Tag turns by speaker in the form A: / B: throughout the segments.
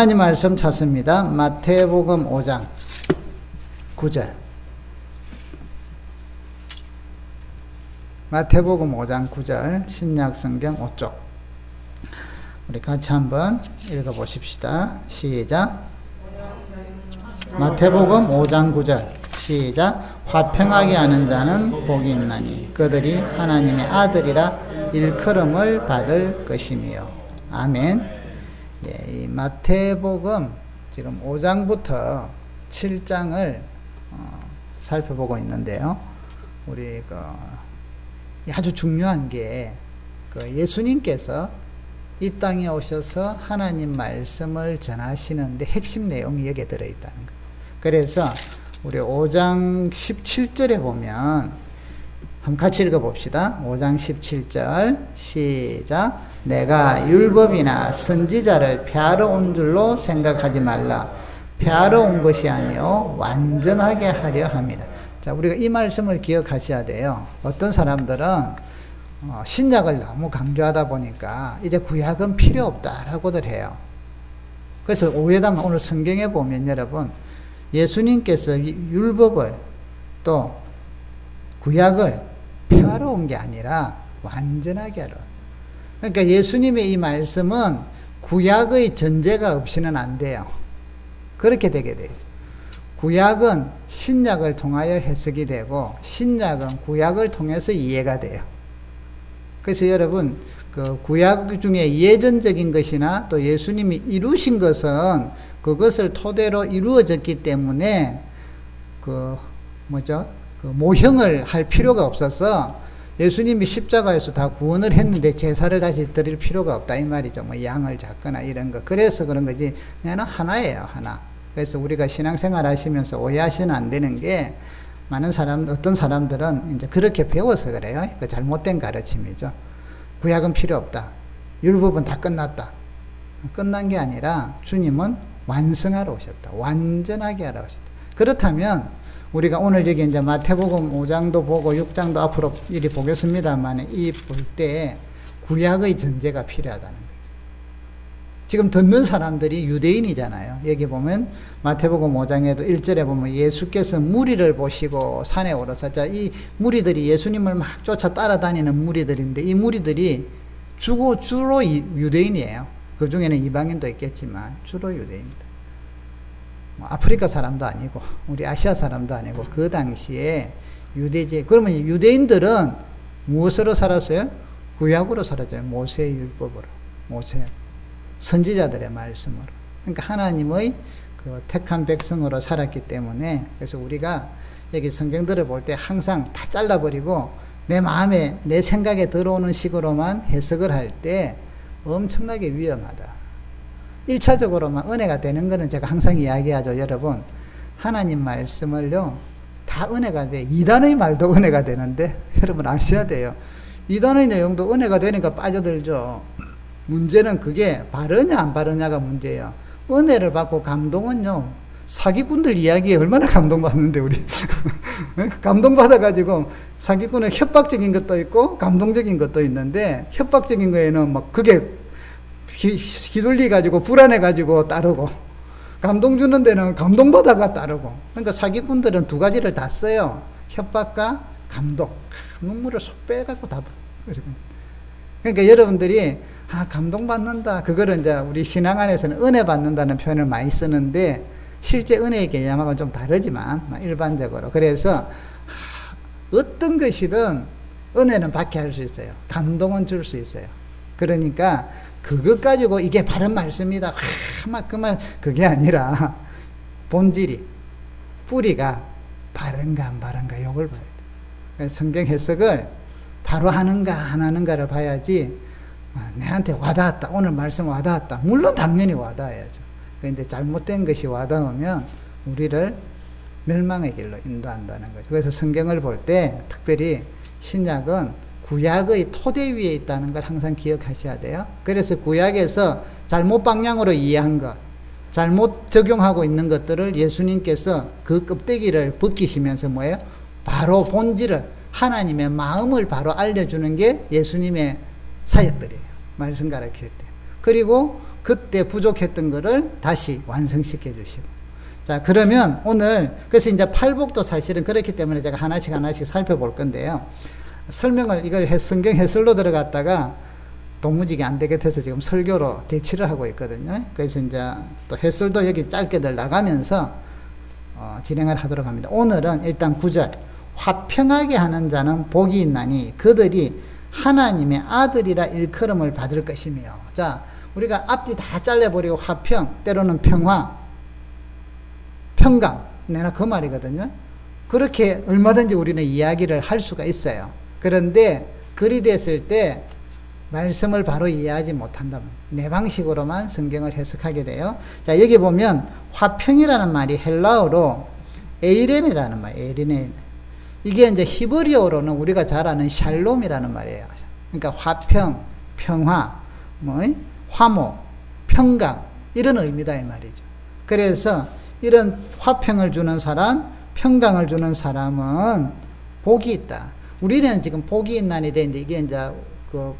A: 하나님 말씀 찾습니다. 마태복음 5장 9절. 마태복음 5장 9절 신약성경 5쪽. 우리 같이 한번 읽어보십시다. 시작. 마태복음 5장 9절 시작. 화평하게 하는 자는 복이 있나니 그들이 하나님의 아들이라 일컬음을 받을 것이며. 아멘. 예, 이 마태복음 지금 5장부터 7장을 살펴보고 있는데요. 우리 아주 중요한 게 예수님께서 이 땅에 오셔서 하나님 말씀을 전하시는데 핵심 내용이 여기에 들어있다는 거예요. 그래서 우리 5장 17절에 보면 한번 같이 읽어봅시다. 5장 17절 시작. 내가 율법이나 선지자를 폐하러 온 줄로 생각하지 말라. 폐하러 온 것이 아니요 완전하게 하려 함이라. 자, 우리가 이 말씀을 기억하셔야 돼요. 어떤 사람들은 신약을 너무 강조하다 보니까 이제 구약은 필요 없다라고들 해요. 그래서 오해담 오늘 성경에 보면 여러분 예수님께서 율법을 또 구약을 폐하러 온 게 아니라 완전하게 하러. 그러니까 예수님의 이 말씀은 구약의 전제가 없이는 안 돼요. 그렇게 되게 되죠. 구약은 신약을 통하여 해석이 되고 신약은 구약을 통해서 이해가 돼요. 그래서 여러분 구약 중에 예전적인 것이나 또 예수님이 이루신 것은 그것을 토대로 이루어졌기 때문에 모형을 할 필요가 없어서 예수님이 십자가에서 다 구원을 했는데 제사를 다시 드릴 필요가 없다 이 말이죠. 양을 잡거나 이런 거. 그래서 그런 거지. 그냥 하나예요, 하나. 그래서 우리가 신앙생활 하시면서 오해하시면 안 되는 게 어떤 사람들은 이제 그렇게 배워서 그래요. 그 잘못된 가르침이죠. 구약은 필요 없다. 율법은 다 끝났다. 끝난 게 아니라 주님은 완성하러 오셨다. 완전하게 하러 오셨다. 그렇다면 우리가 오늘 여기 이제 마태복음 5장도 보고 6장도 앞으로 이리 보겠습니다만 이 볼 때 구약의 전제가 필요하다는 거죠. 지금 듣는 사람들이 유대인이잖아요. 여기 보면 마태복음 5장에도 1절에 보면 예수께서 무리를 보시고 산에 오르사. 이 무리들이 예수님을 막 쫓아 따라다니는 무리들인데 이 무리들이 주로 유대인이에요. 그 중에는 이방인도 있겠지만 주로 유대인들. 아프리카 사람도 아니고 우리 아시아 사람도 아니고 그 당시에 유대지. 그러면 유대인들은 무엇으로 살았어요? 구약으로 살았죠. 모세의 율법으로, 모세 선지자들의 말씀으로. 그러니까 하나님의 택한 백성으로 살았기 때문에. 그래서 우리가 여기 성경들을 볼 때 항상 다 잘라버리고 내 마음에 내 생각에 들어오는 식으로만 해석을 할 때 엄청나게 위험하다. 1차적으로만 은혜가 되는 거는 제가 항상 이야기하죠. 여러분, 하나님 말씀을요, 다 은혜가 돼. 이단의 말도 은혜가 되는데, 여러분 아셔야 돼요. 이단의 내용도 은혜가 되니까 빠져들죠. 문제는 그게 바르냐 안 바르냐가 문제예요. 은혜를 받고 감동은요, 사기꾼들 이야기에 얼마나 감동받는데, 우리. 감동받아가지고, 사기꾼은 협박적인 것도 있고, 감동적인 것도 있는데, 협박적인 거에는 막 그게 휘둘리가지고 불안해가지고 따르고 감동 주는 데는 감동받아가 따르고. 그러니까 사기꾼들은 두 가지를 다 써요. 협박과 감동. 눈물을 쏙 빼갖고 다. 그러니까 여러분들이 감동받는다. 그거를 이제 우리 신앙 안에서는 은혜 받는다는 표현을 많이 쓰는데 실제 은혜의 개념하고는 좀 다르지만 일반적으로. 그래서 어떤 것이든 은혜는 받게 할 수 있어요. 감동은 줄 수 있어요. 그러니까 그것 가지고 이게 바른 말씀이다. 그게 아니라 본질이, 뿌리가 바른가 안 바른가 이걸 봐야 돼. 성경 해석을 바로 하는가 안 하는가를 봐야지 내한테 와닿았다. 오늘 말씀 와닿았다. 물론 당연히 와닿아야죠. 그런데 잘못된 것이 와닿으면 우리를 멸망의 길로 인도한다는 거죠. 그래서 성경을 볼 때 특별히 신약은 구약의 토대 위에 있다는 걸 항상 기억하셔야 돼요. 그래서 구약에서 잘못 방향으로 이해한 것, 잘못 적용하고 있는 것들을 예수님께서 그 껍데기를 벗기시면서 뭐예요? 바로 본질을, 하나님의 마음을 바로 알려주는 게 예수님의 사역들이에요. 말씀 가르칠 때. 그리고 그때 부족했던 거를 다시 완성시켜 주시고. 자, 그러면 오늘, 그래서 이제 팔복도 사실은 그렇기 때문에 제가 하나씩 살펴볼 건데요. 설명을, 이걸 성경 해설로 들어갔다가 도무지 안 되겠어서 지금 설교로 대치를 하고 있거든요. 그래서 이제 또 해설도 여기 짧게들 나가면서 진행을 하도록 합니다. 오늘은 일단 9절. 화평하게 하는 자는 복이 있나니 그들이 하나님의 아들이라 일컬음을 받을 것이며. 자, 우리가 앞뒤 다 잘라버리고 화평, 때로는 평화, 평강, 내가 그 말이거든요. 그렇게 얼마든지 우리는 이야기를 할 수가 있어요. 그런데 글이 됐을 때 말씀을 바로 이해하지 못한다면 내 방식으로만 성경을 해석하게 돼요. 자, 여기 보면 화평이라는 말이 헬라어로 에이렌이라는 말이에요. 에이렌. 이게 이제 히브리어로는 우리가 잘 아는 샬롬이라는 말이에요. 그러니까 화평, 평화, 화목, 평강 이런 의미다 이 말이죠. 그래서 이런 화평을 주는 사람, 평강을 주는 사람은 복이 있다. 우리는 지금 복이 있나니 되는데 이게 이제 그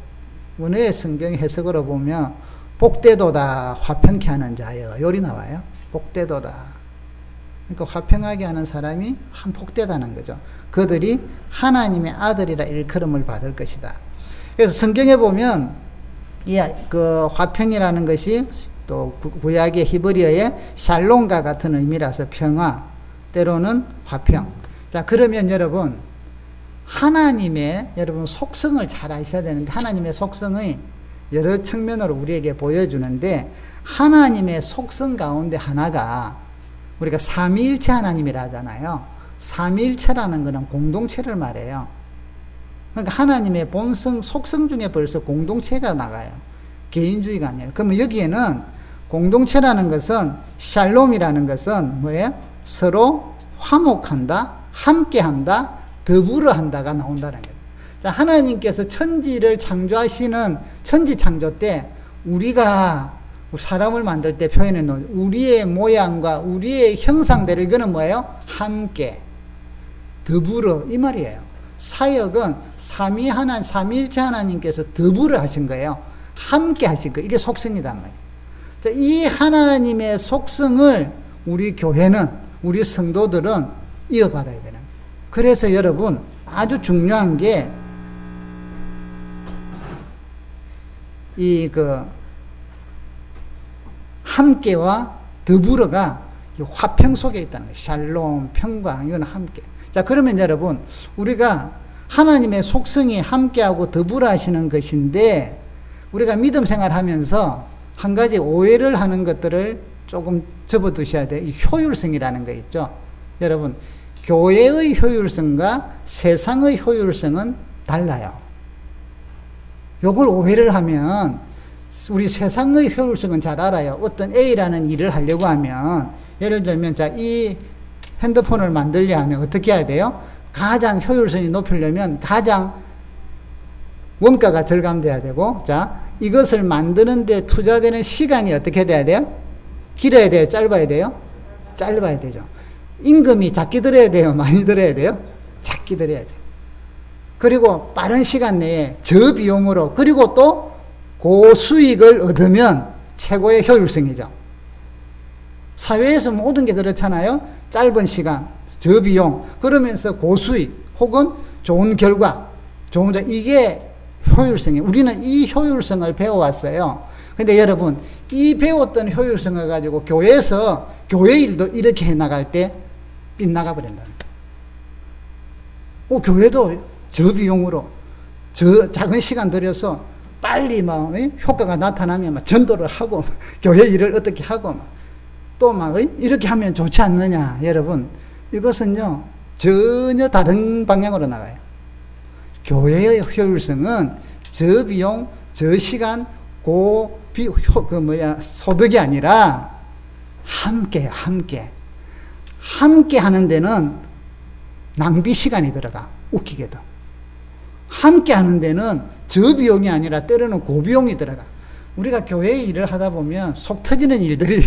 A: 원어의 성경 해석으로 보면 복되도다 화평케 하는 자여 요리 나와요. 복되도다. 그러니까 화평하게 하는 사람이 한 복되다는 거죠. 그들이 하나님의 아들이라 일컬음을 받을 것이다. 그래서 성경에 보면 이 그 화평이라는 것이 또 구약의 히브리어의 샬롬과 같은 의미라서 평화, 때로는 화평. 자, 그러면 여러분 하나님의 여러분 속성을 잘 아셔야 되는데 하나님의 속성의 여러 측면으로 우리에게 보여주는데 하나님의 속성 가운데 하나가 우리가 삼위일체 하나님이라 하잖아요. 삼위일체라는 것은 공동체를 말해요. 그러니까 하나님의 본성, 속성 중에 벌써 공동체가 나가요. 개인주의가 아니에요. 그러면 여기에는 공동체라는 것은 샬롬이라는 것은 뭐예요? 서로 화목한다, 함께한다, 더불어 한다가 나온다는 거예요. 자, 하나님께서 천지를 창조하시는 천지 창조 때 우리가 사람을 만들 때 표현해 놓은 우리의 모양과 우리의 형상대로 이거는 뭐예요? 함께, 더불어 이 말이에요. 사역은 삼위일체 하나님께서 더불어 하신 거예요. 함께 하신 거예요. 이게 속성이단 말이에요. 자, 이 하나님의 속성을 우리 교회는 우리 성도들은 이어받아야 되는 거예요. 그래서 여러분 아주 중요한 게 이 함께와 더불어가 화평 속에 있다는 거예요. 샬롬, 평강, 이건 함께. 자, 그러면 여러분 우리가 하나님의 속성이 함께하고 더불어 하시는 것인데 우리가 믿음 생활하면서 한 가지 오해를 하는 것들을 조금 접어두셔야 돼요. 이 효율성이라는 거 있죠. 여러분 교회의 효율성과 세상의 효율성은 달라요. 요걸 오해를 하면 우리 세상의 효율성은 잘 알아요. 어떤 A라는 일을 하려고 하면 예를 들면 자, 이 핸드폰을 만들려 하면 어떻게 해야 돼요? 가장 효율성이 높이려면 가장 원가가 절감돼야 되고 자, 이것을 만드는 데 투자되는 시간이 어떻게 돼야 돼요? 길어야 돼요? 짧아야 돼요? 짧아야 되죠. 임금이 작게 들어야 돼요? 많이 들어야 돼요? 작게 들어야 돼요. 그리고 빠른 시간 내에 저비용으로 그리고 또 고수익을 얻으면 최고의 효율성이죠. 사회에서 모든 게 그렇잖아요. 짧은 시간, 저비용, 그러면서 고수익 혹은 좋은 결과, 이게 효율성이에요. 우리는 이 효율성을 배워왔어요. 근데 여러분 이 배웠던 효율성을 가지고 교회에서 교회 일도 이렇게 해나갈 때 빗나가 버린다는 거예요. 교회도 저비용으로 작은 시간 들여서 빨리 막 효과가 나타나면 막 전도를 하고 교회 일을 어떻게 하고 또 막 이렇게 하면 좋지 않느냐. 여러분 이것은요 전혀 다른 방향으로 나가요. 교회의 효율성은 저비용, 저시간, 소득이 아니라 함께 하는 데는 낭비 시간이 들어가. 웃기게도 함께 하는 데는 저비용이 아니라 때로는 고비용이 들어가. 우리가 교회 일을 하다 보면 속 터지는 일들이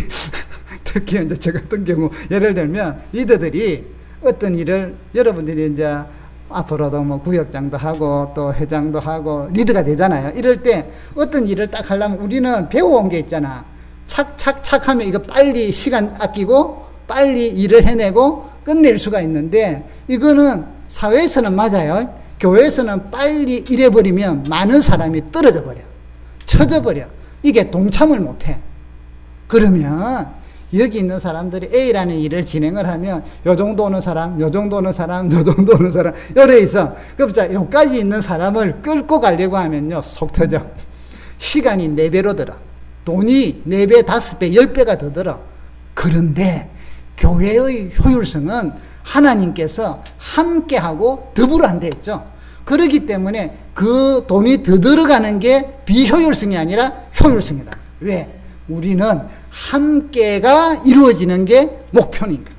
A: 특히 이제 저 같은 경우 예를 들면 리더들이 어떤 일을 여러분들이 이제 앞으로도 뭐 구역장도 하고 또 회장도 하고 리더가 되잖아요. 이럴 때 어떤 일을 딱 하려면 우리는 배워온 게 있잖아. 착착착 하면 이거 빨리 시간 아끼고 빨리 일을 해내고 끝낼 수가 있는데, 이거는 사회에서는 맞아요. 교회에서는 빨리 이래버리면 많은 사람이 떨어져 버려. 처져 버려. 이게 동참을 못해. 그러면 여기 있는 사람들이 A라는 일을 진행을 하면 요 정도 오는 사람, 요 정도 오는 사람, 요 정도 오는 사람 요래 있어. 그럼 자, 요까지 있는 사람을 끌고 가려고 하면요, 속 터져. 시간이 4배로 들어. 돈이 4배, 5배, 10배가 더 들어. 그런데 교회의 효율성은 하나님께서 함께하고 더불어 한다 했죠. 그렇기 때문에 그 돈이 더 들어가는 게 비효율성이 아니라 효율성이다. 왜? 우리는 함께가 이루어지는 게 목표니까.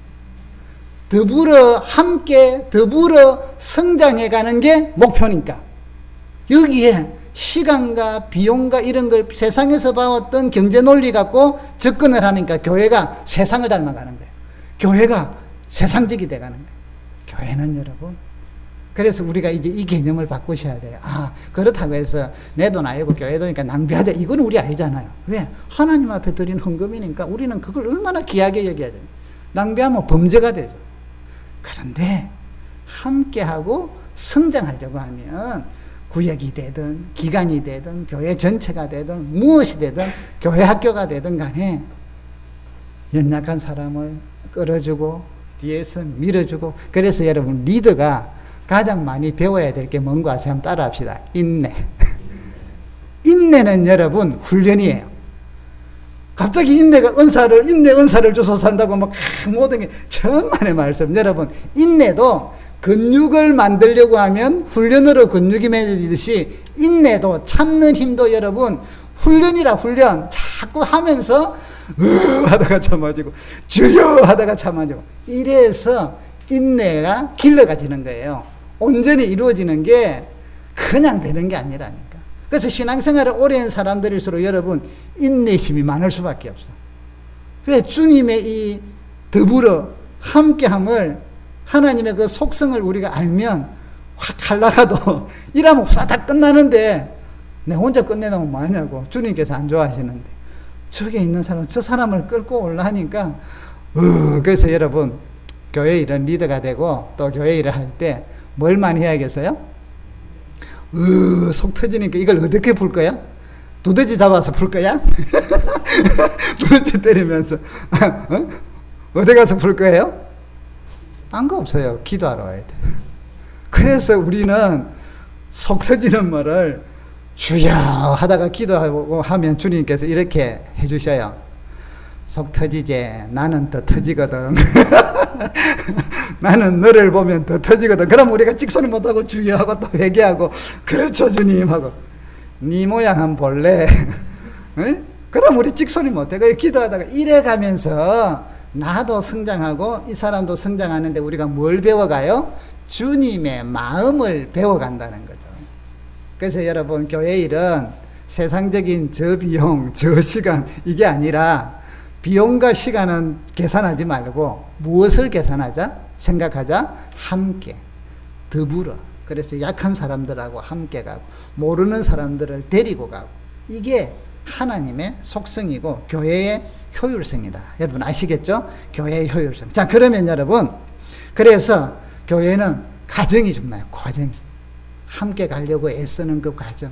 A: 함께 더불어 성장해가는 게 목표니까. 여기에 시간과 비용과 이런 걸 세상에서 봐왔던 경제 논리 갖고 접근을 하니까 교회가 세상을 닮아가는 거예요. 교회가 세상적이 돼가는 거예요. 교회는 여러분, 그래서 우리가 이제 이 개념을 바꾸셔야 돼요. 아, 그렇다고 해서 내 돈 아니고 교회 돈이니까 낭비하자, 이건 우리 아니잖아요. 왜? 하나님 앞에 드린 헌금이니까 우리는 그걸 얼마나 귀하게 여겨야 됩니까? 낭비하면 범죄가 되죠. 그런데 함께하고 성장하려고 하면 구역이 되든 기관이 되든 교회 전체가 되든 무엇이 되든 교회 학교가 되든 간에 연약한 사람을 끌어주고 뒤에서 밀어주고. 그래서 여러분, 리더가 가장 많이 배워야 될 게 뭔가 아세요? 한번 따라 합시다. 인내. 인내는 여러분 훈련이에요. 갑자기 인내 은사를 줘서 산다고 막 모든 게 천만의 말씀. 여러분, 인내도 근육을 만들려고 하면 훈련으로 근육이 맺어지듯이 인내도 참는 힘도 여러분 훈련이라 훈련. 자꾸 하면서 하다가 참아지고 주여 하다가 참아지고 이래서 인내가 길러가지는 거예요. 온전히 이루어지는 게 그냥 되는 게 아니라니까. 그래서 신앙생활을 오래 한 사람들일수록 여러분 인내심이 많을 수밖에 없어. 왜? 주님의 이 더불어 함께함을, 하나님의 그 속성을 우리가 알면 확 하려가도 이러면 후다닥 끝나는데 내 혼자 끝내놓으면 뭐하냐고. 주님께서 안 좋아하시는데 저기 있는 사람, 저 사람을 끌고 올라하니까 그래서 여러분, 교회 일은 리더가 되고 또 교회 일을 할 때 뭘 많이 해야겠어요? 속 터지니까 이걸 어떻게 풀 거야? 두더지 잡아서 풀 거야? 두더지 때리면서 어디 가서 풀 거예요? 딴 거 없어요. 기도하러 와야 돼. 그래서 우리는 속 터지는 말을 주여 하다가 기도하고 하면 주님께서 이렇게 해주셔요. 속 터지지, 나는 더 터지거든. 나는 너를 보면 더 터지거든. 그럼 우리가 찍소리 못하고 주여 하고 또 회개하고 그렇죠 주님 하고 네 모양 한번 볼래? 그럼 우리 찍소리 못해. 기도하다가 이래 가면서 나도 성장하고 이 사람도 성장하는데 우리가 뭘 배워가요? 주님의 마음을 배워간다는 거죠. 그래서 여러분, 교회 일은 세상적인 저 비용, 저 시간 이게 아니라 비용과 시간은 계산하지 말고 무엇을 계산하자? 생각하자. 함께, 더불어. 그래서 약한 사람들하고 함께 가고 모르는 사람들을 데리고 가고, 이게 하나님의 속성이고 교회의 효율성이다. 여러분 아시겠죠? 교회의 효율성. 자, 그러면 여러분, 그래서 교회는 과정이 중요해요. 과정이. 함께 가려고 애쓰는 그 과정.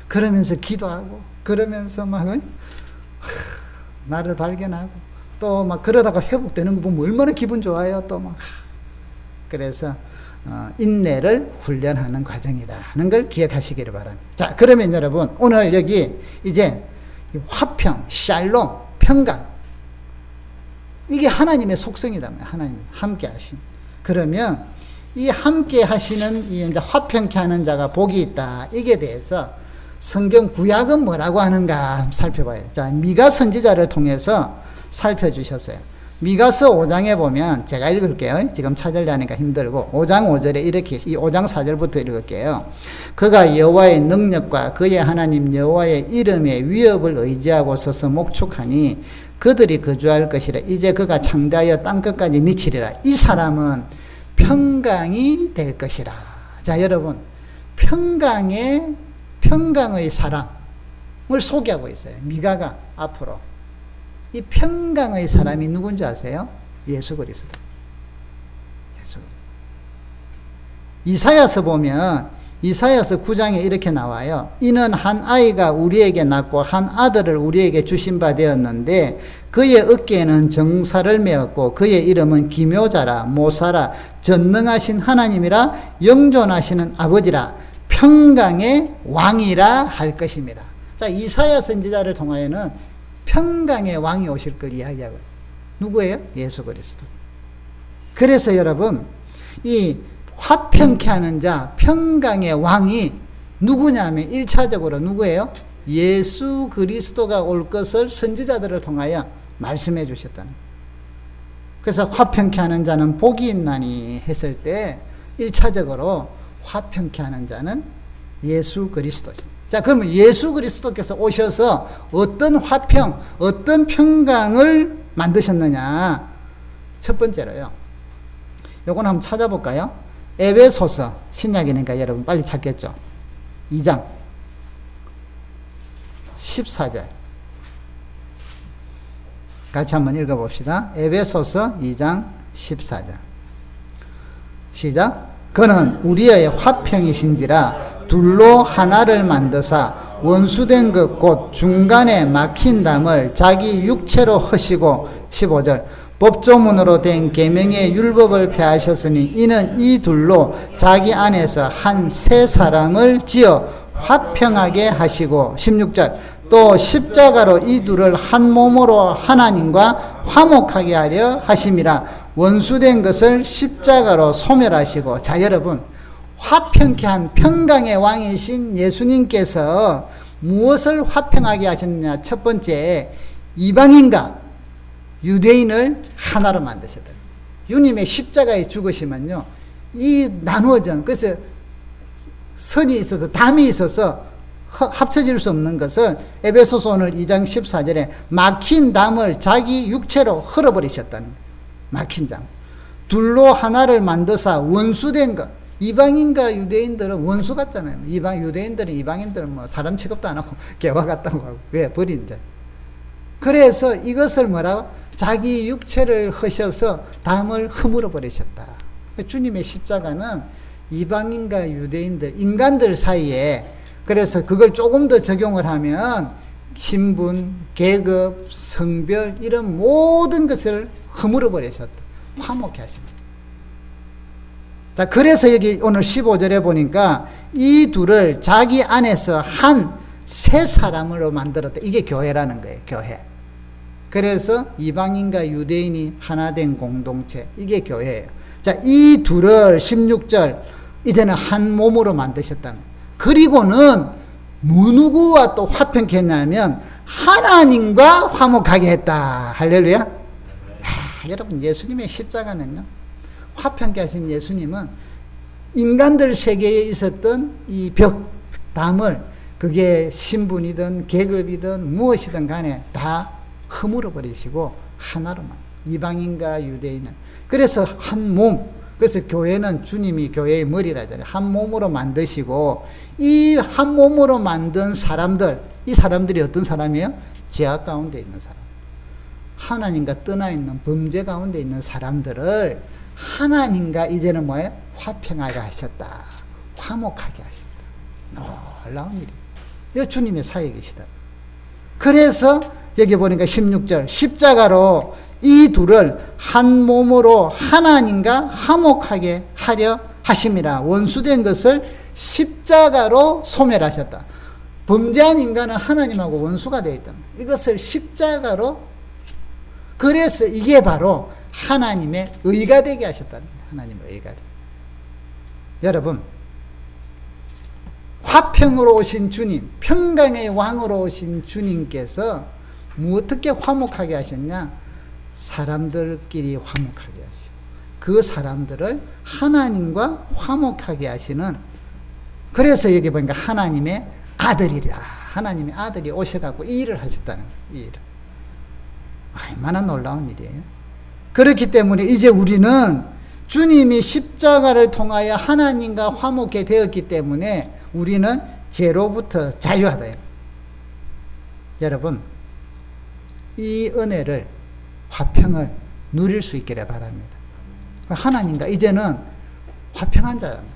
A: 그러면서 기도하고 그러면서 막 나를 발견하고 또 막 그러다가 회복되는 거 보면 얼마나 기분 좋아요. 또 막. 그래서 인내를 훈련하는 과정이다 하는 걸 기억하시기를 바랍니다. 자, 그러면 여러분, 오늘 여기 이제 화평, 샬롬, 평강, 이게 하나님의 속성이다. 하나님 함께 하신. 그러면 이 함께 하시는 이 이제 화평케 하는 자가 복이 있다. 이게 대해서 성경 구약은 뭐라고 하는가 살펴봐요. 자, 미가 선지자를 통해서 살펴주셨어요. 미가서 5장에 보면 제가 읽을게요. 지금 찾으려니까 힘들고 5장 5절에 이렇게, 이 5장 4절부터 읽을게요. 그가 여호와의 능력과 그의 하나님 여호와의 이름의 위협을 의지하고 서서 목축하니 그들이 거주할 것이라. 이제 그가 창대하여 땅끝까지 미치리라. 이 사람은 평강이 될 것이라 자, 여러분, 평강의 사람을 소개하고 있어요. 미가가 앞으로. 이 평강의 사람이 누군지 아세요? 예수 그리스도. 예수. 이사야서 보면 이사야서 9장에 이렇게 나와요. 이는 한 아이가 우리에게 낳고 한 아들을 우리에게 주신 바 되었는데 그의 어깨에는 정사를 메었고 그의 이름은 기묘자라 모사라 전능하신 하나님이라 영존하시는 아버지라 평강의 왕이라 할 것임이라. 자, 이사야 선지자를 통하여는 평강의 왕이 오실 걸 이야기하고 누구예요? 예수 그리스도. 그래서 여러분, 이 화평케 하는 자, 평강의 왕이 누구냐면 1차적으로 누구예요? 예수 그리스도가 올 것을 선지자들을 통하여 말씀해 주셨다는 거예요. 그래서 화평케 하는 자는 복이 있나니 했을 때 1차적으로 화평케 하는 자는 예수 그리스도죠. 자, 그러면 예수 그리스도께서 오셔서 어떤 화평, 어떤 평강을 만드셨느냐? 첫 번째로요. 요건 한번 찾아볼까요? 에베소서, 신약이니까 여러분 빨리 찾겠죠? 2장 14절 같이 한번 읽어봅시다. 에베소서 2장 14절 시작. 그는 우리의 화평이신지라 둘로 하나를 만드사 원수된 것 곧 중간에 막힌 담을 자기 육체로 허시고 15절 법조문으로 된 계명의 율법을 폐하셨으니 이는 이 둘로 자기 안에서 한 새 사람을 지어 화평하게 하시고 16절 또 십자가로 이 둘을 한 몸으로 하나님과 화목하게 하려 하심이라. 원수된 것을 십자가로 소멸하시고. 자, 여러분, 화평케 한 평강의 왕이신 예수님께서 무엇을 화평하게 하셨느냐? 첫 번째, 이방인과 유대인을 하나로 만드셨다. 주님의 십자가에 죽으시면요, 이 나누어진, 그래서 선이 있어서 담이 있어서 합쳐질 수 없는 것을 에베소서 오늘 2장 14절에 막힌 담을 자기 육체로 흘어버리셨다는 거예요. 막힌 담. 둘로 하나를 만드사 원수된 것. 이방인과 유대인들은 원수 같잖아요. 유대인들은 이방인들은 뭐 사람 취급도 안 하고 개와 같다고 하고. 왜? 버린 자. 그래서 이것을 뭐라고? 자기 육체를 허셔서 담을 허물어 버리셨다. 주님의 십자가는 이방인과 유대인들, 인간들 사이에, 그래서 그걸 조금 더 적용을 하면 신분, 계급, 성별 이런 모든 것을 허물어 버리셨다. 화목해 하십니다. 자, 그래서 여기 오늘 15절에 보니까 이 둘을 자기 안에서 한 새 사람으로 만들었다. 이게 교회라는 거예요. 교회. 그래서 이방인과 유대인이 하나 된 공동체. 이게 교회예요. 자, 이 둘을 16절 이제는 한 몸으로 만드셨다는. 그리고는 누구와 또 화평케 했냐면 하나님과 화목하게 했다. 할렐루야. 여러분, 예수님의 십자가는요, 화평케 하신 예수님은 인간들 세계에 있었던 이 벽, 담을, 그게 신분이든 계급이든 무엇이든 간에 다 허물어 버리시고 하나로만, 이방인과 유대인은. 그래서 한 몸, 그래서 교회는 주님이 교회의 머리라 하잖아요. 한 몸으로 만드시고, 이 한 몸으로 만든 사람들, 이 사람들이 어떤 사람이에요? 죄악 가운데 있는 사람, 하나님과 떠나 있는 범죄 가운데 있는 사람들을 하나님과 이제는 뭐예요? 화평하게 하셨다. 화목하게 하셨다. 놀라운 일이에요. 이거 주님의 사역이시다. 그래서 여기 보니까 16절 십자가로 이 둘을 한 몸으로 하나님과 화목하게 하려 하심이라. 원수된 것을 십자가로 소멸하셨다. 범죄한 인간은 하나님하고 원수가 되어 있다. 이것을 십자가로, 그래서 이게 바로 하나님의 의가 되게 하셨다는 거예요. 하나님의 의가 되게. 여러분, 화평으로 오신 주님, 평강의 왕으로 오신 주님께서 어떻게 화목하게 하셨냐? 사람들끼리 화목하게 하시고 그 사람들을 하나님과 화목하게 하시는. 그래서 여기 보니까 하나님의 아들이다. 하나님의 아들이 오셔갖고 이 일을 하셨다는 거예요. 이 일을. 얼마나 놀라운 일이에요. 그렇기 때문에 이제 우리는 주님이 십자가를 통하여 하나님과 화목해 되었기 때문에 우리는 죄로부터 자유하다. 여러분, 이 은혜를, 화평을 누릴 수 있기를 바랍니다. 하나님과 이제는 화평한 자입니다.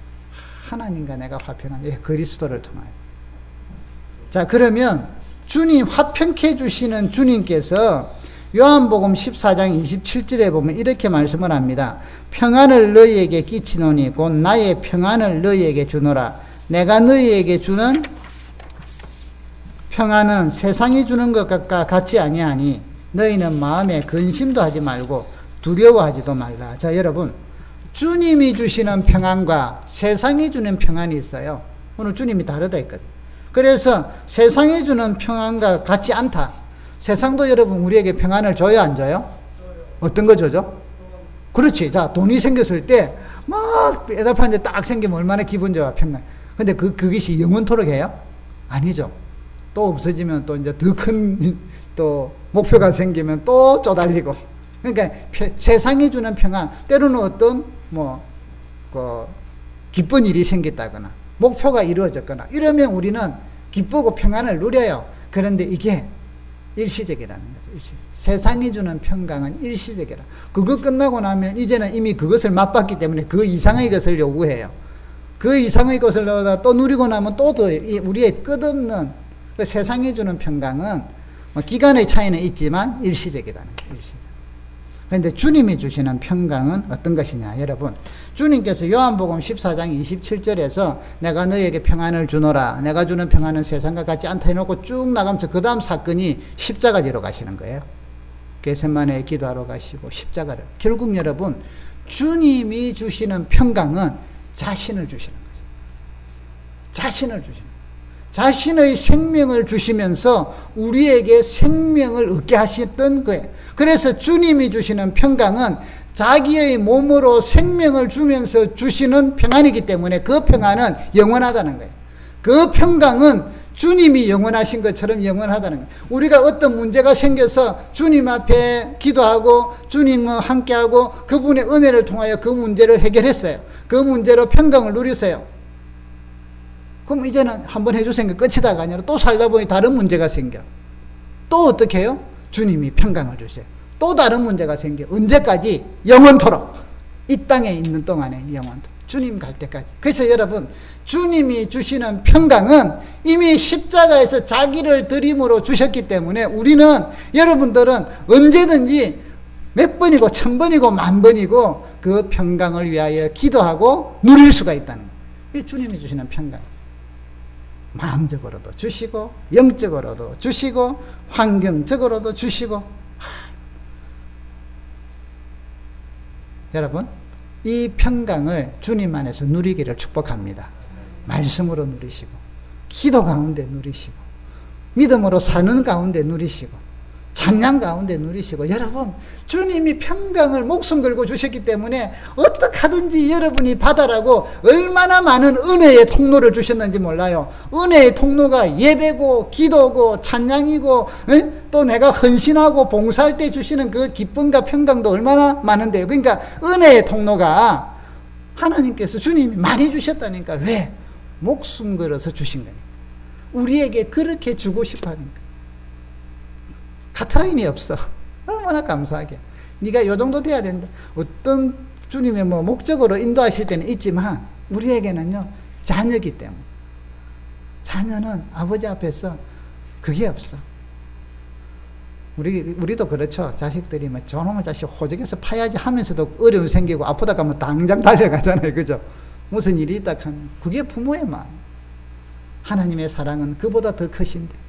A: 하나님과 내가 화평한 자, 그리스도를 통하여. 자, 그러면 주님 화평케 해주시는 주님께서 요한복음 14장 27절에 보면 이렇게 말씀을 합니다. 평안을 너희에게 끼치노니 곧 나의 평안을 너희에게 주노라. 내가 너희에게 주는 평안은 세상이 주는 것과 같지 아니하니 너희는 마음에 근심도 하지 말고 두려워하지도 말라. 자, 여러분, 주님이 주시는 평안과 세상이 주는 평안이 있어요. 오늘 주님이 다르다 했거든요. 그래서 세상이 주는 평안과 같지 않다. 세상도 여러분 우리에게 평안을 줘요, 안 줘요? 어떤 거 줘죠? 그렇지. 자, 돈이 생겼을 때 막 애달판 데 딱 생기면 얼마나 기분 좋아, 평안. 근데 그것이 영원토록 해요? 아니죠. 또 없어지면 또 이제 더 큰 또 목표가 생기면 또 쪼달리고. 그러니까 세상이 주는 평안, 때로는 어떤 기쁜 일이 생겼다거나 목표가 이루어졌거나 이러면 우리는 기쁘고 평안을 누려요. 그런데 이게 일시적이라는 거죠. 세상이 주는 평강은 일시적이라. 그거 끝나고 나면 이제는 이미 그것을 맛봤기 때문에 그 이상의 것을 요구해요. 그 이상의 것을 또 누리고 나면 또 우리의 끝없는 세상이 주는 평강은 기간의 차이는 있지만 일시적이라는 거예요. 일시적. 그런데 주님이 주시는 평강은 어떤 것이냐, 여러분. 주님께서 요한복음 14장 27절에서 내가 너희에게 평안을 주노라, 내가 주는 평안은 세상과 같지 않다 해놓고 쭉 나가면서 그 다음 사건이 십자가 지러 가시는 거예요. 겟세마네에 기도하러 가시고 십자가를. 결국 여러분, 주님이 주시는 평강은 자신을 주시는 거죠. 자신을 주시는 거예요. 자신의 생명을 주시면서 우리에게 생명을 얻게 하셨던 거예요. 그래서 주님이 주시는 평강은 자기의 몸으로 생명을 주면서 주시는 평안이기 때문에 그 평안은 영원하다는 거예요. 그 평강은 주님이 영원하신 것처럼 영원하다는 거예요. 우리가 어떤 문제가 생겨서 주님 앞에 기도하고 주님과 함께하고 그분의 은혜를 통하여 그 문제를 해결했어요. 그 문제로 평강을 누리세요. 그럼 이제는 한번 해주신 게 끝이다가 아니라 또 살다 보니 다른 문제가 생겨. 또 어떻게 해요? 주님이 평강을 주세요. 또 다른 문제가 생겨. 언제까지? 영원토록. 이 땅에 있는 동안에 영원토록. 주님 갈 때까지. 그래서 여러분, 주님이 주시는 평강은 이미 십자가에서 자기를 드림으로 주셨기 때문에 우리는, 여러분들은 언제든지 몇 번이고 1000번이고 10,000번이고 그 평강을 위하여 기도하고 누릴 수가 있다는 거예요. 이 주님이 주시는 평강. 마음적으로도 주시고 영적으로도 주시고 환경적으로도 주시고. 여러분, 이 평강을 주님 안에서 누리기를 축복합니다. 말씀으로 누리시고 기도 가운데 누리시고 믿음으로 사는 가운데 누리시고 찬양 가운데 누리시고. 여러분, 주님이 평강을 목숨 걸고 주셨기 때문에 어떻게 하든지 여러분이 받아라고 얼마나 많은 은혜의 통로를 주셨는지 몰라요. 은혜의 통로가 예배고 기도고 찬양이고 또 내가 헌신하고 봉사할 때 주시는 그 기쁨과 평강도 얼마나 많은데요. 그러니까 은혜의 통로가 하나님께서 주님이 많이 주셨다니까. 왜? 목숨 걸어서 주신 거니까. 우리에게 그렇게 주고 싶어 하니까. 카트라인이 없어. 얼마나 감사하게. 네가 요 정도 돼야 된다. 어떤 주님의 목적으로 인도하실 때는 있지만 우리에게는요, 자녀이기 때문에. 자녀는 아버지 앞에서 그게 없어. 우리도 그렇죠. 자식들이 저놈의 자식 호적에서 파야지 하면서도 어려움 생기고 아프다 가면 당장 달려가잖아요. 그죠? 무슨 일이 있다 하면. 그게 부모의 마음. 하나님의 사랑은 그보다 더 크신데.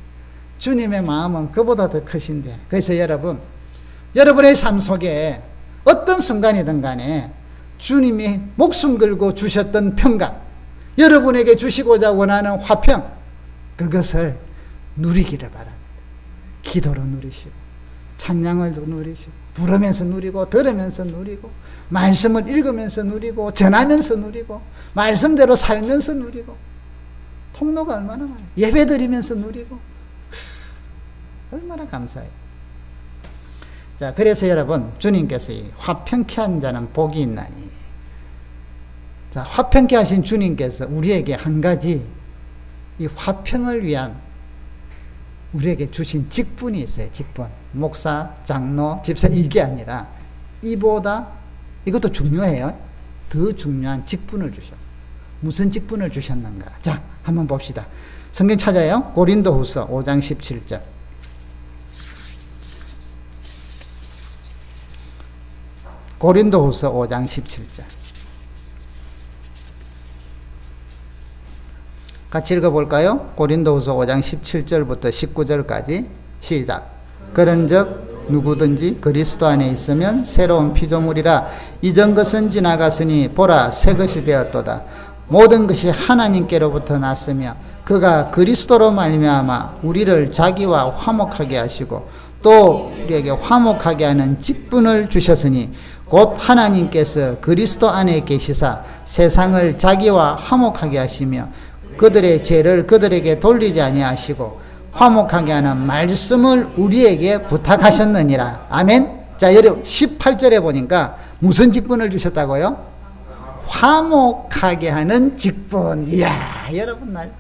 A: 주님의 마음은 그보다 더 크신데. 그래서 여러분, 여러분의 삶 속에 어떤 순간이든 간에 주님이 목숨 걸고 주셨던 평강, 여러분에게 주시고자 원하는 화평, 그것을 누리기를 바랍니다. 기도로 누리시고 찬양을 누리시고 부르면서 누리고 들으면서 누리고 말씀을 읽으면서 누리고 전하면서 누리고 말씀대로 살면서 누리고 통로가 얼마나 많아요. 예배 드리면서 누리고 얼마나 감사해요. 자, 그래서 여러분, 주님께서 이 화평케 한 자는 복이 있나니 자, 화평케 하신 주님께서 우리에게 한 가지 이 화평을 위한 우리에게 주신 직분이 있어요. 직분. 목사, 장로, 집사 이게 아니라 이보다 이것도 중요해요. 더 중요한 직분을 주셨어요. 무슨 직분을 주셨는가? 자, 한번 봅시다. 성경 찾아요. 고린도후서 5장 17절. 고린도후서 5장 17절. 같이 읽어볼까요? 고린도후서 5장 17절부터 19절까지 시작. 그런즉 누구든지 그리스도 안에 있으면 새로운 피조물이라 이전 것은 지나갔으니 보라 새 것이 되었도다. 모든 것이 하나님께로부터 났으며 그가 그리스도로 말미암아 우리를 자기와 화목하게 하시고 또 우리에게 화목하게 하는 직분을 주셨으니 곧 하나님께서 그리스도 안에 계시사 세상을 자기와 화목하게 하시며 그들의 죄를 그들에게 돌리지 아니하시고 화목하게 하는 말씀을 우리에게 부탁하셨느니라. 아멘. 자, 여러분 18절에 보니까 무슨 직분을 주셨다고요? 화목하게 하는 직분. 이야, 여러분 날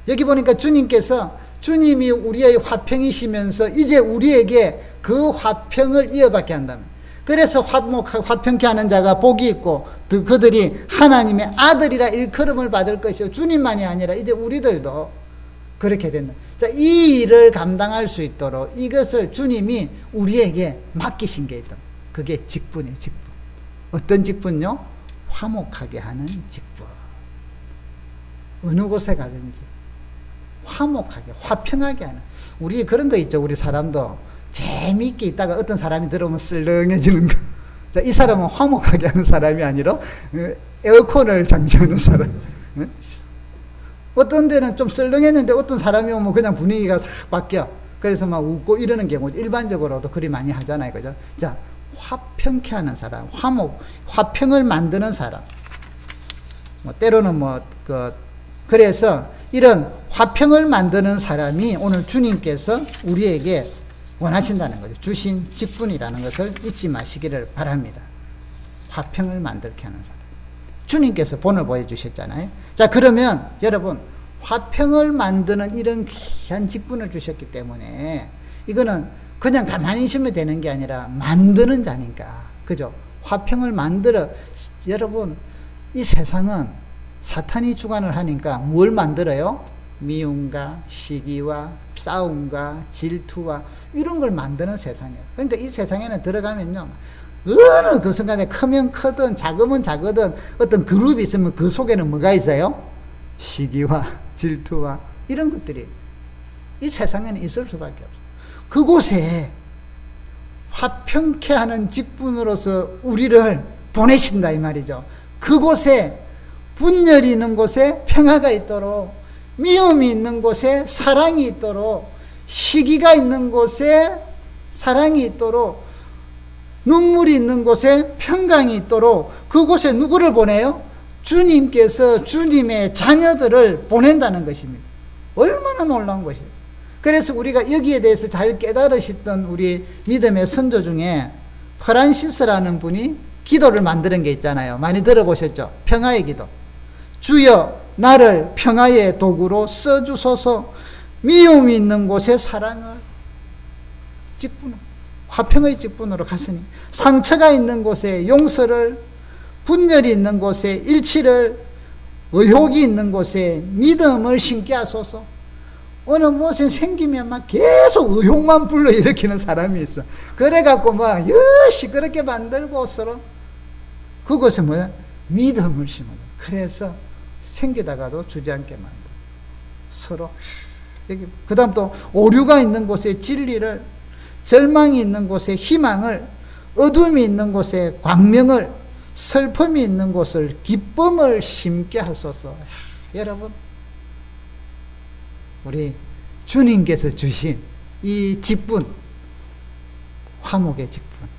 A: 여기 보니까 주님께서 주님이 우리의 화평이시면서 이제 우리에게 그 화평을 이어받게 한다면, 그래서 화평케 하는 자가 복이 있고 그들이 하나님의 아들이라 일컬음을 받을 것이요 주님만이 아니라 이제 우리들도 그렇게 된다. 자, 이 일을 감당할 수 있도록 이것을 주님이 우리에게 맡기신 게 있다. 그게 직분이에요. 직분. 어떤 직분요? 화목하게 하는 직분. 어느 곳에 가든지 화목하게, 화평하게 하는. 우리 그런 거 있죠. 우리 사람도 재미있게 있다가 어떤 사람이 들어오면 쓸렁해지는 거. 자, 이 사람은 화목하게 하는 사람이 아니라 에어컨을 장치하는 사람. 어떤 데는 좀 쓸렁했는데 어떤 사람이 오면 그냥 분위기가 싹 바뀌어. 그래서 막 웃고 이러는 경우 일반적으로도 그리 많이 하잖아요. 그죠? 자, 화평케 하는 사람, 화평을 만드는 사람. 때로는 그래서 이런 화평을 만드는 사람이 오늘 주님께서 우리에게 원하신다는 거죠. 주신 직분이라는 것을 잊지 마시기를 바랍니다. 화평을 만들게 하는 사람. 주님께서 본을 보여주셨잖아요. 자, 그러면 여러분 화평을 만드는 이런 귀한 직분을 주셨기 때문에 이거는 그냥 가만히 있으면 되는 게 아니라 만드는 자니까. 그죠? 화평을 만들어. 여러분 이 세상은 사탄이 주관을 하니까 뭘 만들어요? 미움과 시기와 싸움과 질투와 이런 걸 만드는 세상이에요. 그러니까 이 세상에는 들어가면요, 어느 그 순간에 크면 크든 작으면 작거든 어떤 그룹이 있으면 그 속에는 뭐가 있어요? 시기와 질투와 이런 것들이 이 세상에는 있을 수밖에 없어요. 그곳에 화평케 하는 직분으로서 우리를 보내신다 이 말이죠. 그곳에 분열이 있는 곳에 평화가 있도록, 미움이 있는 곳에 사랑이 있도록, 시기가 있는 곳에 사랑이 있도록, 눈물이 있는 곳에 평강이 있도록 그곳에 누구를 보내요? 주님께서 주님의 자녀들을 보낸다는 것입니다. 얼마나 놀라운 것이에요. 그래서 우리가 여기에 대해서 잘 깨달으셨던 우리 믿음의 선조 중에 프란시스라는 분이 기도를 만드는 게 있잖아요. 많이 들어보셨죠? 평화의 기도. 주여 나를 평화의 도구로 써주소서. 미움이 있는 곳에 사랑을, 직분, 화평의 직분으로 갔으니 상처가 있는 곳에 용서를, 분열이 있는 곳에 일치를, 의혹이 있는 곳에 믿음을 심게 하소서. 어느 무엇이 생기면 막 계속 의혹만 불러일으키는 사람이 있어. 그래갖고 막 여시 그렇게 만들고 서로 그것이 뭐야? 믿음을 심어. 그래서 생기다가도 주저앉게 만들어. 서로. 여기 그 다음 또 오류가 있는 곳에 진리를, 절망이 있는 곳에 희망을, 어둠이 있는 곳에 광명을, 슬픔이 있는 곳을 기쁨을 심게 하소서. 여러분, 우리 주님께서 주신 이 직분, 화목의 직분,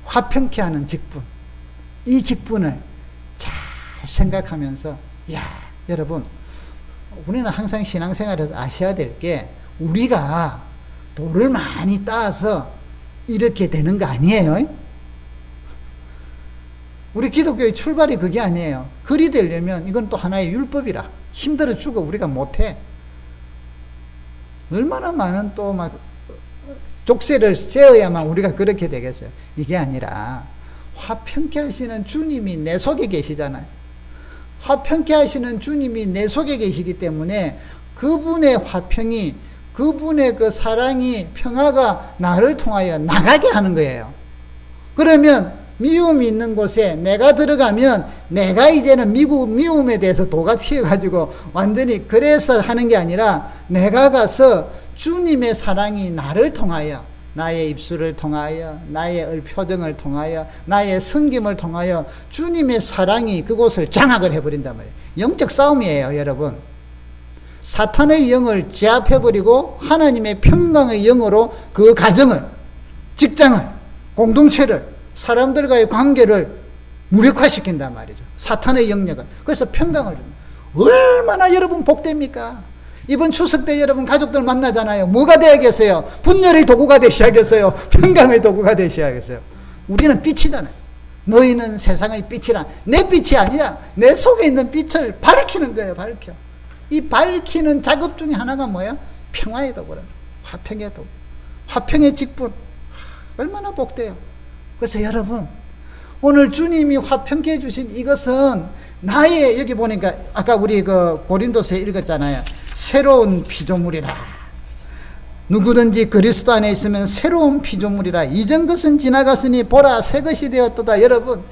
A: 화평케 하는 직분, 이 직분을 잘 생각하면서, 야, 여러분, 우리는 항상 신앙생활에서 아셔야 될 게, 우리가 돌을 많이 따서 이렇게 되는 거 아니에요. 우리 기독교의 출발이 그게 아니에요. 그리 되려면 이건 또 하나의 율법이라 힘들어 죽어 우리가 못해. 얼마나 많은 또 막 족쇄를 세어야만 우리가 그렇게 되겠어요. 이게 아니라 화평케 하시는 주님이 내 속에 계시잖아요. 화평케 하시는 주님이 내 속에 계시기 때문에 그분의 화평이, 그분의 그 사랑이, 평화가 나를 통하여 나가게 하는 거예요. 그러면 미움이 있는 곳에 내가 들어가면 내가 이제는 미움에 대해서 도가 튀어가지고 완전히 그래서 하는 게 아니라 내가 가서 주님의 사랑이 나를 통하여, 나의 입술을 통하여, 나의 표정을 통하여, 나의 섬김을 통하여 주님의 사랑이 그곳을 장악을 해버린단 말이에요. 영적 싸움이에요, 여러분. 사탄의 영을 제압해버리고 하나님의 평강의 영으로 그 가정을, 직장을, 공동체를, 사람들과의 관계를 무력화시킨단 말이죠. 사탄의 영역을. 그래서 평강을 줍니다. 얼마나 여러분 복됩니까? 이번 추석 때 여러분 가족들 만나잖아요. 뭐가 되야겠어요? 분열의 도구가 되셔야겠어요? 평강의 도구가 되셔야겠어요? 우리는 빛이잖아요. 너희는 세상의 빛이라. 내 빛이 아니야. 내 속에 있는 빛을 밝히는 거예요. 밝혀. 이 밝히는 작업 중에 하나가 뭐예요? 평화의 도구라. 화평의 도구. 화평의 직분. 얼마나 복돼요. 그래서 여러분, 오늘 주님이 화평케 해주신 이것은 나의, 여기 보니까 아까 우리 그 고린도서에 읽었잖아요. 새로운 피조물이라. 누구든지 그리스도 안에 있으면 새로운 피조물이라. 이전 것은 지나갔으니 보라 새 것이 되었도다. 여러분,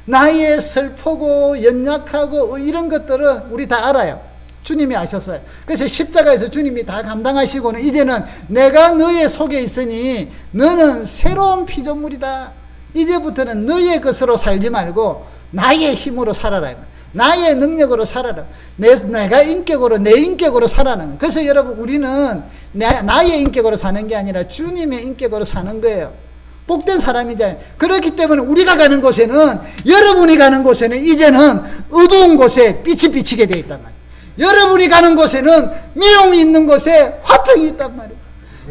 A: 나의 슬프고 연약하고 이런 것들은 우리 다 알아요. 주님이 아셨어요. 그래서 십자가에서 주님이 다 감당하시고는 이제는 내가 너의 속에 있으니 너는 새로운 피조물이다. 이제부터는 너의 것으로 살지 말고 나의 힘으로 살아라. 나의 능력으로 살아라. 내가 인격으로, 내 인격으로 살아라. 그래서 여러분, 우리는 나의 인격으로 사는 게 아니라 주님의 인격으로 사는 거예요. 복된 사람이잖아요. 그렇기 때문에 우리가 가는 곳에는, 여러분이 가는 곳에는 이제는 어두운 곳에 빛이 비치게 되어 있단 말이에요. 여러분이 가는 곳에는 미움이 있는 곳에 화평이 있단 말이에요.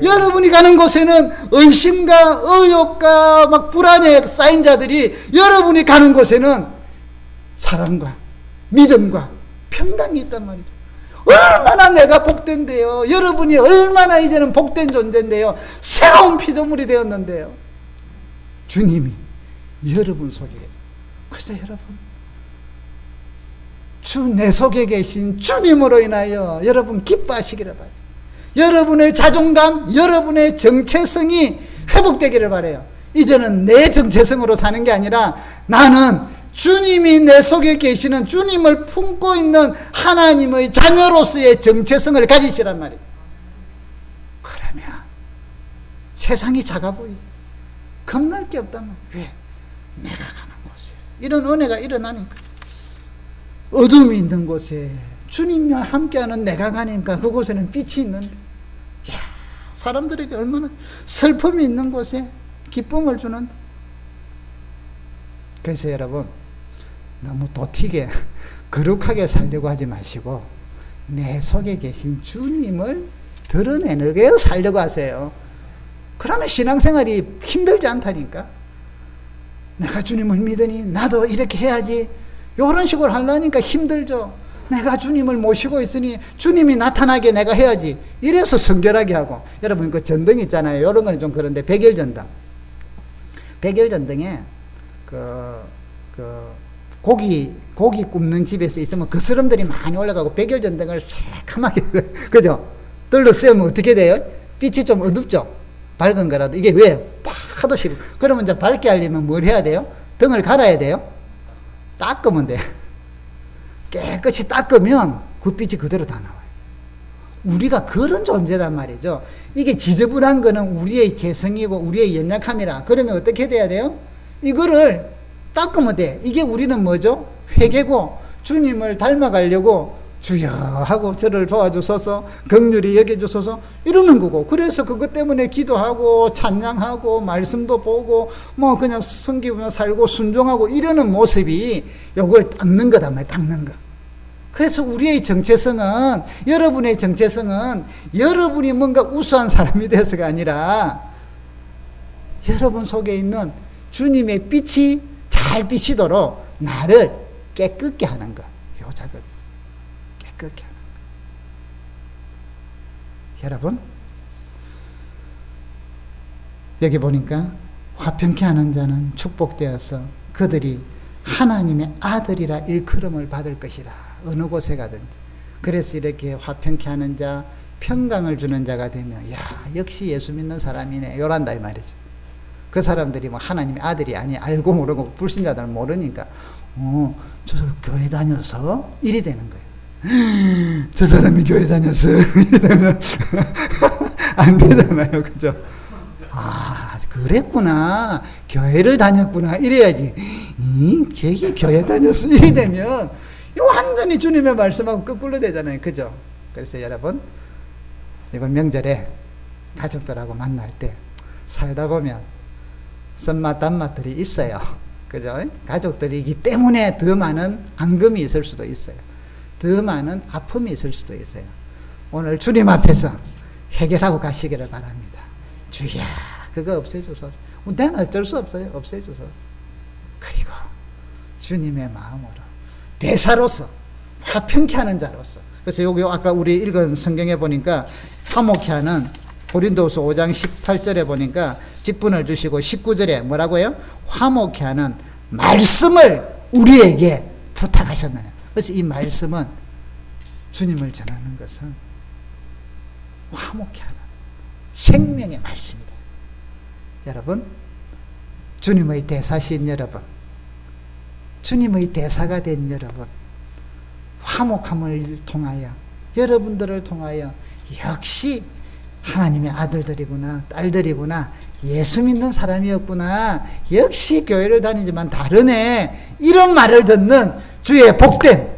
A: 여러분이 가는 곳에는 의심과 의욕과 막 불안에 쌓인 자들이, 여러분이 가는 곳에는 사랑과 믿음과 평강이 있단 말이죠. 얼마나 내가 복된데요. 여러분이 얼마나 이제는 복된 존재인데요. 새로운 피조물이 되었는데요. 주님이 여러분 속에 계세요. 그래서 여러분, 내 속에 계신 주님으로 인하여 여러분 기뻐하시기를 바라요. 여러분의 자존감, 여러분의 정체성이 회복되기를 바라요. 이제는 내 정체성으로 사는 게 아니라 나는 주님이 내 속에 계시는, 주님을 품고 있는 하나님의 자녀로서의 정체성을 가지시란 말이죠. 그러면 세상이 작아 보여. 겁날 게 없단 말이에요. 왜? 내가 가는 곳에 이런 은혜가 일어나니까. 어둠이 있는 곳에 주님과 함께하는 내가 가니까 그곳에는 빛이 있는데, 야, 사람들에게 얼마나 슬픔이 있는 곳에 기쁨을 주는데. 그래서 여러분, 너무 도튀게 거룩하게 살려고 하지 마시고 내 속에 계신 주님을 드러내는 살려고 하세요. 그러면 신앙생활이 힘들지 않다니까. 내가 주님을 믿으니 나도 이렇게 해야지, 이런 식으로 하려니까 힘들죠. 내가 주님을 모시고 있으니 주님이 나타나게 내가 해야지. 이래서 성결하게 하고. 여러분, 그 전등 있잖아요. 이런 거는 좀 그런데, 백일전등. 백일전등에 고기 굽는 집에서 있으면 그 스름들이 많이 올라가고 백일전등을 새카맣게 그죠? 들로 쓰면 어떻게 돼요? 빛이 좀 어둡죠? 밝은 거라도. 이게 왜? 파도 싫어. 그러면 이제 밝게 하려면 뭘 해야 돼요? 등을 갈아야 돼요? 닦으면 돼. 깨끗이 닦으면 그 빛이 그대로 다 나와요. 우리가 그런 존재단 말이죠. 이게 지저분한 거는 우리의 재성이고 우리의 연약함이라. 그러면 어떻게 돼야 돼요? 이거를 닦으면 돼. 이게 우리는 뭐죠? 회개고, 주님을 닮아가려고 주여 하고 저를 도와주소서, 긍휼히 여겨주소서 이러는 거고. 그래서 그것 때문에 기도하고 찬양하고 말씀도 보고 뭐 그냥 섬기며 살고 순종하고 이러는 모습이 요걸 닦는 거단 말이에요. 닦는 거. 그래서 우리의 정체성은, 여러분의 정체성은 여러분이 뭔가 우수한 사람이 돼서가 아니라 여러분 속에 있는 주님의 빛이 잘 비치도록 나를 깨끗게 하는 것. 요 작업. 깨끗게 하는 것. 여러분, 여기 보니까 화평케 하는 자는 축복되어서 그들이 하나님의 아들이라 일컬음을 받을 것이라. 어느 곳에 가든지. 그래서 이렇게 화평케 하는 자, 평강을 주는 자가 되면, 야, 역시 예수 믿는 사람이네. 요란다 이 말이죠. 그 사람들이 뭐 하나님의 아들이 아니, 알고 모르고 불신자들은 모르니까, 저 교회 다녀서 일이 되는 거예요. 저 사람이 교회 다녀서 일이 되면 안 되잖아요. 그죠? 아, 그랬구나. 교회를 다녔구나. 이래야지. 걔기 교회 다녀서 일이 되면 완전히 주님의 말씀하고 거꾸로 되잖아요. 그죠? 그래서 여러분, 이번 명절에 가족들하고 만날 때 살다 보면 쓴맛 단맛들이 있어요. 그죠? 가족들이기 때문에 더 많은 앙금이 있을 수도 있어요. 더 많은 아픔이 있을 수도 있어요. 오늘 주님 앞에서 해결하고 가시기를 바랍니다. 주야, 그거 없애주소서. 내는 어쩔 수 없어요. 없애주소서. 그리고 주님의 마음으로 대사로서 화평케 하는 자로서. 그래서 여기 아까 우리 읽은 성경에 보니까 화목케 하는 고린도후서 5장 18절에 보니까 직분을 주시고 19절에 뭐라고요? 화목케 하는 말씀을 우리에게 부탁하셨나요? 그래서 이 말씀은 주님을 전하는 것은 화목케 하는 생명의 말씀입니다. 여러분, 주님의 대사신 여러분, 주님의 대사가 된 여러분, 화목함을 통하여 여러분들을 통하여 역시 하나님의 아들들이구나, 딸들이구나, 예수 믿는 사람이었구나, 역시 교회를 다니지만 다르네, 이런 말을 듣는 주의 복된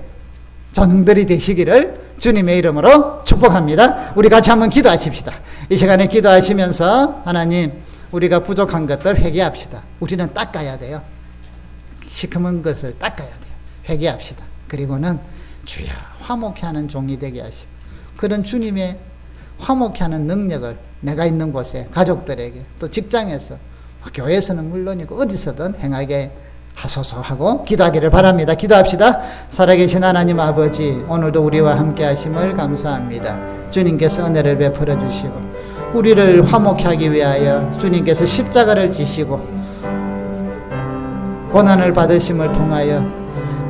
A: 전웅들이 되시기를 주님의 이름으로 축복합니다. 우리 같이 한번 기도하십시다. 이 시간에 기도하시면서 하나님, 우리가 부족한 것들 회개합시다. 우리는 닦아야 돼요. 시커먼 것을 닦아야 돼요. 회개합시다. 그리고는 주여 화목케 하는 종이 되게 하시고, 그런 주님의 화목케 하는 능력을 내가 있는 곳에 가족들에게, 또 직장에서, 교회에서는 물론이고 어디서든 행하게 하소서 하고 기도하기를 바랍니다. 기도합시다. 살아계신 하나님 아버지, 오늘도 우리와 함께 하심을 감사합니다. 주님께서 은혜를 베풀어 주시고 우리를 화목케 하기 위하여 주님께서 십자가를 지시고 고난을 받으심을 통하여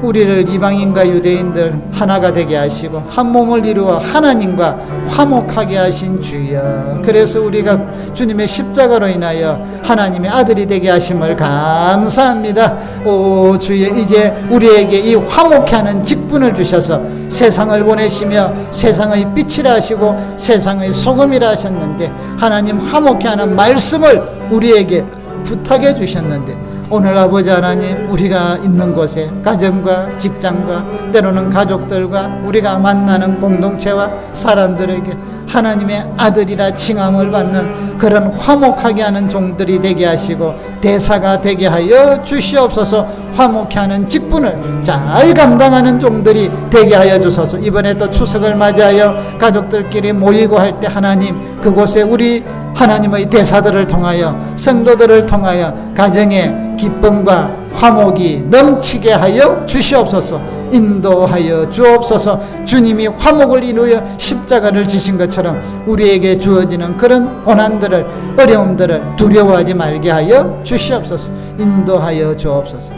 A: 우리를 이방인과 유대인들 하나가 되게 하시고 한 몸을 이루어 하나님과 화목하게 하신 주여, 그래서 우리가 주님의 십자가로 인하여 하나님의 아들이 되게 하심을 감사합니다. 오 주여, 이제 우리에게 이 화목케 하는 직분을 주셔서 세상을 보내시며 세상의 빛이라 하시고 세상의 소금이라 하셨는데, 하나님 화목케 하는 말씀을 우리에게 부탁해 주셨는데, 오늘 아버지 하나님, 우리가 있는 곳에 가정과 직장과 때로는 가족들과 우리가 만나는 공동체와 사람들에게 하나님의 아들이라 칭함을 받는 그런 화목하게 하는 종들이 되게 하시고 대사가 되게 하여 주시옵소서. 화목케 하는 직분을 잘 감당하는 종들이 되게 하여 주소서. 이번에 또 추석을 맞이하여 가족들끼리 모이고 할 때 하나님, 그곳에 우리 하나님의 대사들을 통하여 성도들을 통하여 가정의 기쁨과 화목이 넘치게 하여 주시옵소서. 인도하여 주옵소서. 주님이 화목을 이루어 십자가를 지신 것처럼 우리에게 주어지는 그런 고난들을, 어려움들을 두려워하지 말게 하여 주시옵소서. 인도하여 주옵소서.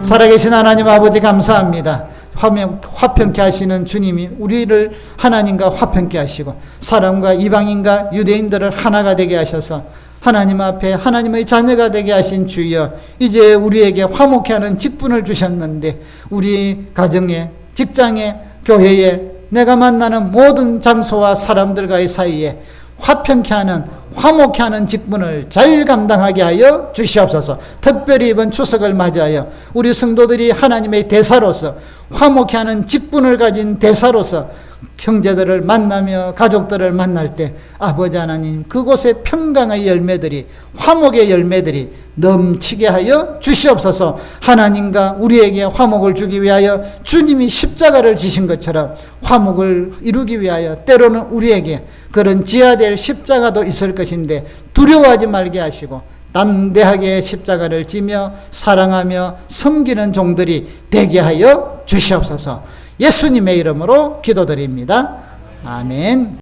A: 살아계신 하나님 아버지 감사합니다. 화평케 하시는 주님이 우리를 하나님과 화평케 하시고 사람과 이방인과 유대인들을 하나가 되게 하셔서 하나님 앞에 하나님의 자녀가 되게 하신 주여, 이제 우리에게 화목케 하는 직분을 주셨는데 우리 가정에, 직장에, 교회에, 내가 만나는 모든 장소와 사람들과의 사이에 화평케 하는, 화목케 하는 직분을 잘 감당하게 하여 주시옵소서. 특별히 이번 추석을 맞이하여 우리 성도들이 하나님의 대사로서 화목케 하는 직분을 가진 대사로서 형제들을 만나며 가족들을 만날 때 아버지 하나님, 그곳에 평강의 열매들이, 화목의 열매들이 넘치게 하여 주시옵소서. 하나님과 우리에게 화목을 주기 위하여 주님이 십자가를 지신 것처럼 화목을 이루기 위하여 때로는 우리에게 그런 지어야 될 십자가도 있을 것인데 두려워하지 말게 하시고 담대하게 십자가를 지며 사랑하며 섬기는 종들이 되게 하여 주시옵소서. 예수님의 이름으로 기도드립니다. 아멘.